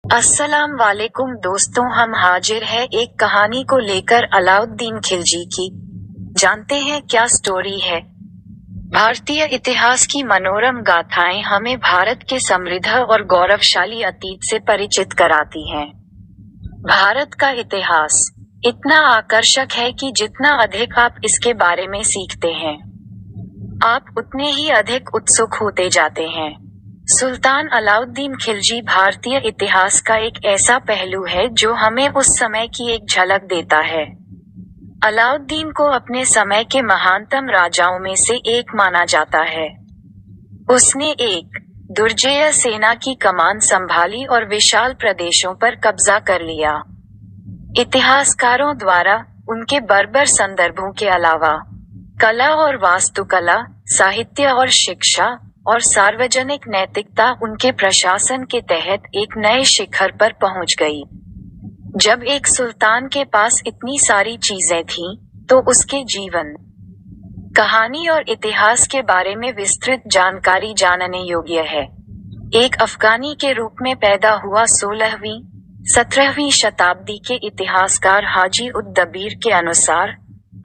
अस्सलाम वालेकुम दोस्तों, हम हाजिर है एक कहानी को लेकर अलाउद्दीन खिलजी की। जानते हैं क्या स्टोरी है। भारतीय इतिहास की मनोरम गाथाएं हमें भारत के समृद्ध और गौरवशाली अतीत से परिचित कराती हैं। भारत का इतिहास इतना आकर्षक है कि जितना अधिक आप इसके बारे में सीखते हैं, आप उतने ही अधिक उत्सुक होते जाते हैं। सुल्तान अलाउद्दीन खिलजी भारतीय इतिहास का एक ऐसा पहलू है जो हमें उस समय की एक झलक देता है। अलाउद्दीन को अपने समय के महानतम राजाओं में से एक माना जाता है। उसने एक दुर्जेय सेना की कमान संभाली और विशाल प्रदेशों पर कब्जा कर लिया। इतिहासकारों द्वारा उनके बर्बर संदर्भों के अलावा कला और वास्तुकला, साहित्य और शिक्षा और सार्वजनिक नैतिकता उनके प्रशासन के तहत एक नए शिखर पर पहुंच गई। जब एक सुल्तान के पास इतनी सारी चीजें थीं, तो उसके जीवन, कहानी और इतिहास के बारे में विस्तृत जानकारी जानने योग्य है। एक अफगानी के रूप में पैदा हुआ 16वीं 17वीं शताब्दी के इतिहासकार हाजी उद दबीर के अनुसार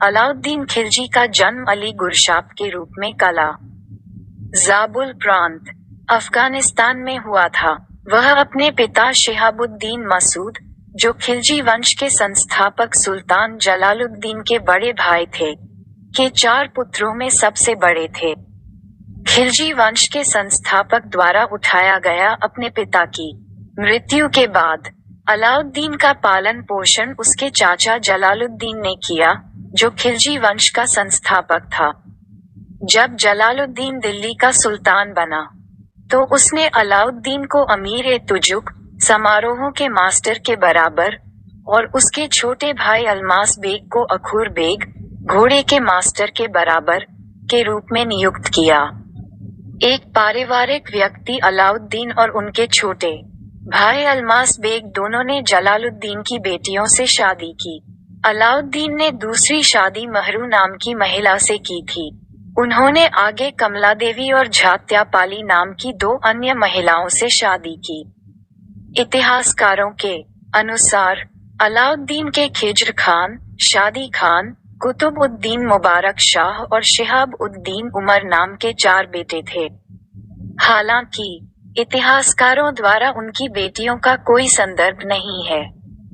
अलाउद्दीन खिलजी का जन्म अली गुरशाप के रूप में कला ज़ाबुल प्रांत, अफगानिस्तान में हुआ था। वह अपने पिता शिहाबुद्दीन मसूद, जो खिलजी वंश के संस्थापक सुल्तान जलालुद्दीन के बड़े भाई थे, के 4 पुत्रों में सबसे बड़े थे। खिलजी वंश के संस्थापक द्वारा उठाया गया अपने पिता की मृत्यु के बाद अलाउद्दीन का पालन पोषण उसके चाचा जलालुद्दीन ने किया, जो खिलजी वंश का संस्थापक था। जब जलालुद्दीन दिल्ली का सुल्तान बना, तो उसने अलाउद्दीन को अमीर-ए-तुजुक, समारोहों के मास्टर के बराबर, और उसके छोटे भाई अल्मास बेग को अखूर बेग, घोड़े के मास्टर के बराबर, के रूप में नियुक्त किया। एक पारिवारिक व्यक्ति अलाउद्दीन और उनके छोटे भाई अल्मास बेग दोनों ने जलालुद्दीन की बेटियों से शादी की। अलाउद्दीन ने दूसरी शादी महरू नाम की महिला से की थी। उन्होंने आगे कमला देवी और झात्यापाली नाम की 2 अन्य महिलाओं से शादी की। इतिहासकारों के अनुसार अलाउद्दीन के खिज्र खान, शादी खान, कुतुब उद्दीन मुबारक शाह और शिहाब उद्दीन उमर नाम के 4 बेटे थे। हालांकि इतिहासकारों द्वारा उनकी बेटियों का कोई संदर्भ नहीं है।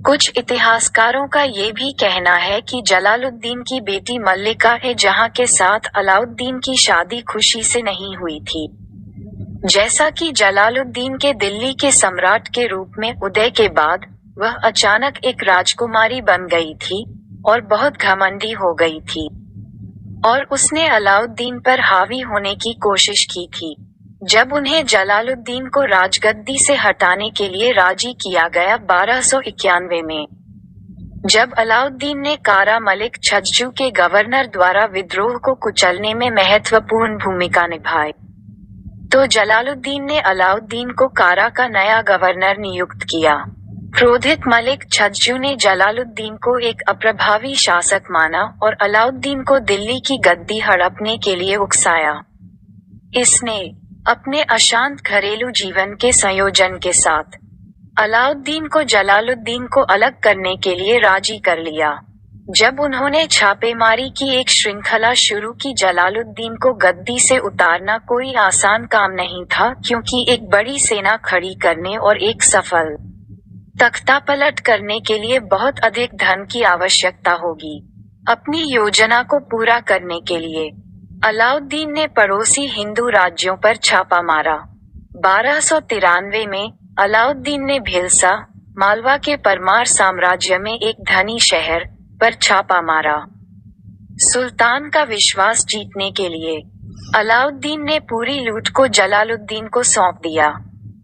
कुछ इतिहासकारों का ये भी कहना है कि जलालुद्दीन की बेटी मल्लिका है जहां के साथ अलाउद्दीन की शादी खुशी से नहीं हुई थी। जैसा कि जलालुद्दीन के दिल्ली के सम्राट के रूप में उदय के बाद वह अचानक एक राजकुमारी बन गई थी और बहुत घमंडी हो गई थी, और उसने अलाउद्दीन पर हावी होने की कोशिश की थी। जब उन्हें जलालुद्दीन को राजगद्दी से हटाने के लिए राजी किया गया 1291 में, जब अलाउद्दीन ने कारा मलिक छज्जू के गवर्नर द्वारा विद्रोह को कुचलने में महत्वपूर्ण भूमिका निभाई, तो जलालुद्दीन ने अलाउद्दीन को कारा का नया गवर्नर नियुक्त किया। क्रोधित मलिक छज्जू ने जलालुद्दीन को एक अप्रभावी शासक माना और अलाउद्दीन को दिल्ली की गद्दी हड़पने के लिए उकसाया। इसने अपने अशांत घरेलू जीवन के संयोजन के साथ अलाउद्दीन को जलालुद्दीन को अलग करने के लिए राजी कर लिया। जब उन्होंने छापेमारी की एक श्रृंखला शुरू की, जलालुद्दीन को गद्दी से उतारना कोई आसान काम नहीं था, क्योंकि एक बड़ी सेना खड़ी करने और एक सफल तख्तापलट करने के लिए बहुत अधिक धन की आवश्यकता होगी। अपनी योजना को पूरा करने के लिए अलाउद्दीन ने पड़ोसी हिंदू राज्यों पर छापा मारा। 1293 में अलाउद्दीन ने भिलसा, मालवा के परमार साम्राज्य में एक धनी शहर, पर छापा मारा। सुल्तान का विश्वास जीतने के लिए अलाउद्दीन ने पूरी लूट को जलालुद्दीन को सौंप दिया।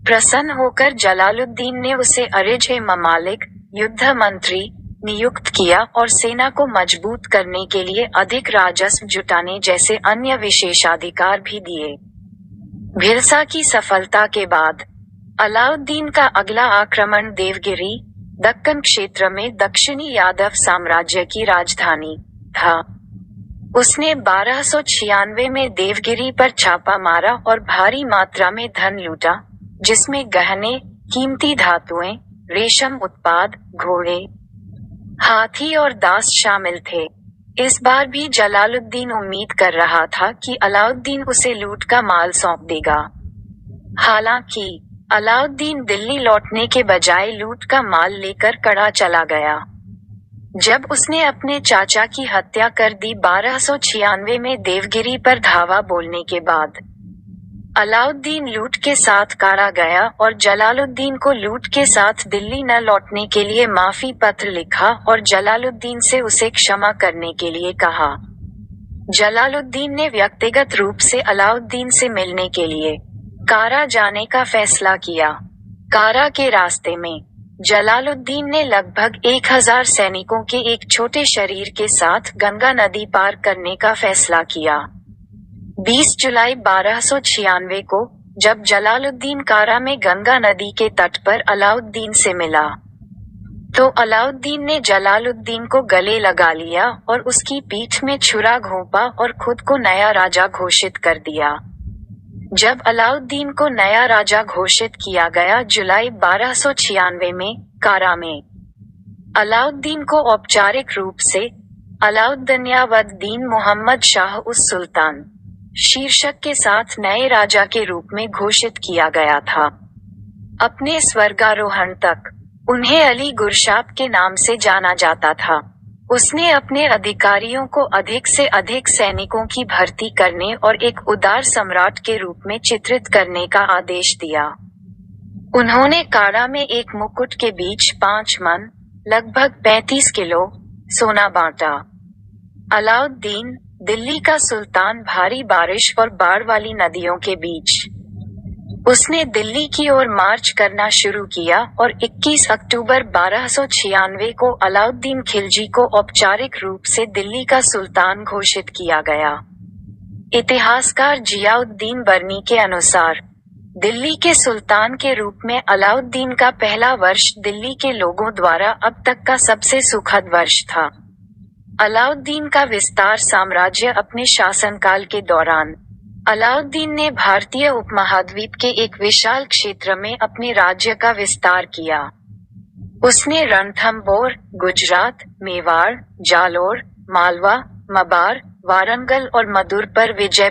प्रसन्न होकर जलालुद्दीन ने उसे अरिज-ए-ममालिक, युद्ध मंत्री, नियुक्त किया और सेना को मजबूत करने के लिए अधिक राजस्व जुटाने जैसे अन्य विशेषाधिकार भी दिए। भिलसा की सफलता के बाद अलाउद्दीन का अगला आक्रमण देवगिरी, दक्कन क्षेत्र में दक्षिणी यादव साम्राज्य की राजधानी था। उसने 1296 में देवगिरी पर छापा मारा और भारी मात्रा में धन लूटा, जिसमें गहने, कीमती धातुएं, रेशम उत्पाद, घोड़े, हाथी और दास शामिल थे। इस बार भी जलालुद्दीन उम्मीद कर रहा था कि अलाउद्दीन उसे लूट का माल सौंप देगा। हालांकि अलाउद्दीन दिल्ली लौटने के बजाय लूट का माल लेकर कड़ा चला गया। जब उसने अपने चाचा की हत्या कर दी 1296 में देवगिरी पर धावा बोलने के बाद, अलाउद्दीन लूट के साथ कारा गया और जलालुद्दीन को लूट के साथ दिल्ली न लौटने के लिए माफी पत्र लिखा और जलालुद्दीन से उसे क्षमा करने के लिए कहा। जलालुद्दीन ने व्यक्तिगत रूप से अलाउद्दीन से मिलने के लिए कारा जाने का फैसला किया। कारा के रास्ते में जलालुद्दीन ने लगभग 1000 सैनिकों के एक छोटे शरीर के साथ गंगा नदी पार करने का फैसला किया। 20 जुलाई 1296 को जब जलालुद्दीन कारा में गंगा नदी के तट पर अलाउद्दीन से मिला, तो अलाउद्दीन ने जलालुद्दीन को गले लगा लिया और उसकी पीठ में छुरा घोंपा और खुद को नया राजा घोषित कर दिया। जब अलाउद्दीन को नया राजा घोषित किया गया जुलाई 1296 में कारा में, अलाउद्दीन को औपचारिक रूप से अलाउद्दीन मोहम्मद शाह उस सुल्तान शीर्षक के साथ नए राजा के रूप में घोषित किया गया था। अपने स्वर्गारोहण तक उन्हें अली गुरशाप के नाम से जाना जाता था। उसने अपने अधिकारियों को अधिक से अधिक सैनिकों की भर्ती करने और एक उदार सम्राट के रूप में चित्रित करने का आदेश दिया। उन्होंने कारा में एक मुकुट के बीच 5 मन, लगभग 35 किलो, सोना बांटा। अलाउद्दीन, दिल्ली का सुल्तान, भारी बारिश और बाढ़ वाली नदियों के बीच उसने दिल्ली की ओर मार्च करना शुरू किया और 21 अक्टूबर 1296 को अलाउद्दीन खिलजी को औपचारिक रूप से दिल्ली का सुल्तान घोषित किया गया। इतिहासकार जियाउद्दीन बर्नी के अनुसार दिल्ली के सुल्तान के रूप में अलाउद्दीन का पहला वर्ष दिल्ली के लोगों द्वारा अब तक का सबसे सुखद वर्ष था। अलाउद्दीन का विस्तार साम्राज्य अपने शासनकाल के दौरान अलाउद्दीन ने भारतीय उपमहाद्वीप के एक विशाल क्षेत्र में अपने राज्य का विस्तार किया। उसने रणथंबोर, गुजरात, मेवाड़, जालोर, मालवा, मबार, वारंगल और मदुर पर विजय